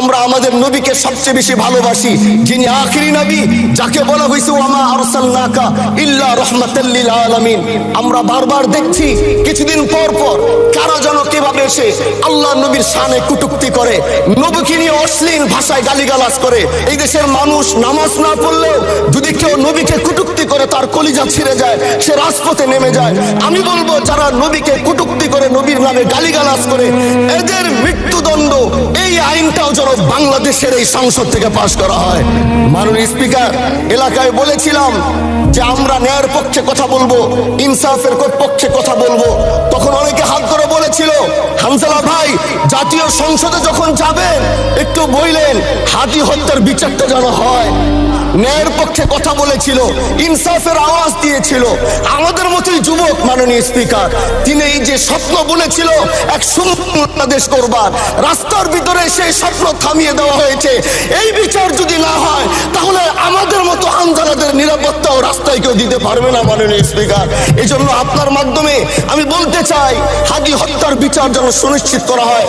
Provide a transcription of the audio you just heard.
আমরা আমাদের নবীকে সবচেয়ে বেশি ভালোবাসি, যিনি আখিরি নবী, যাকে বলা হয়েছে ওয়ামা আরসালনাকা ইল্লা রাহমাতাল লিল আলামিন। আমরা বারবার দেখছি কিছুদিন পর পর কারা যেন কিভাবে এসে আল্লাহ নবীর শানে কটূক্তি করে, নবীকে নিয়ে অশ্লীল ভাষায় গালিগালাজ করে। এই দেশের মানুষ নামাজ না পড়লেও যদি কেউ নবীকে কটূক্তি করে তার কলিজা ছিঁড়ে যায়, সে রাজপথে নেমে যায়। আমি বলবো যারা নবীকে কটূক্তি করে, নবীর নামে গালিগালাজ করে, এদের মৃত্যুদণ্ড, এই আইনটাও যেন বাংলাদেশের এই সংসদ থেকে পাশ করা হয়। মাননীয় স্পিকার, এলাকায় বলেছিলাম যে আমরা ন্যায়ের পক্ষে কথা বলবো, ইনসাফের পক্ষে কথা বলবো। তখন অনেকে হাত ধরে বলেছিল, হামজালা ভাই জাতীয় সংসদে যখন যাবেন একটু বললেন হাদি হত্যার বিচারটা যেন হয়। ন্যায়ের পক্ষে কথা বলেছিল, ইনসাফের আওয়াজ দিয়েছিল। আমাদের মতোই যুবক মাননীয় স্পিকার, তিনি এই যে স্বপ্ন বলেছিল এক সুন্দর বাংলাদেশ করবার, রাস্তার ভিতরে সেই স্বপ্ন থামিয়ে দেওয়া হয়েছে। এই বিচার যদি না হয় তাহলে আমাদের মতো হামজালাদের নিরাপত্তাও রাস্তায় কেউ দিতে পারবে না মাননীয় স্পিকার। এই জন্য আপনার মাধ্যমে আমি বলতে চাই, হাদি হত্যার বিচার যেন সুনিশ্চিত করা হয়।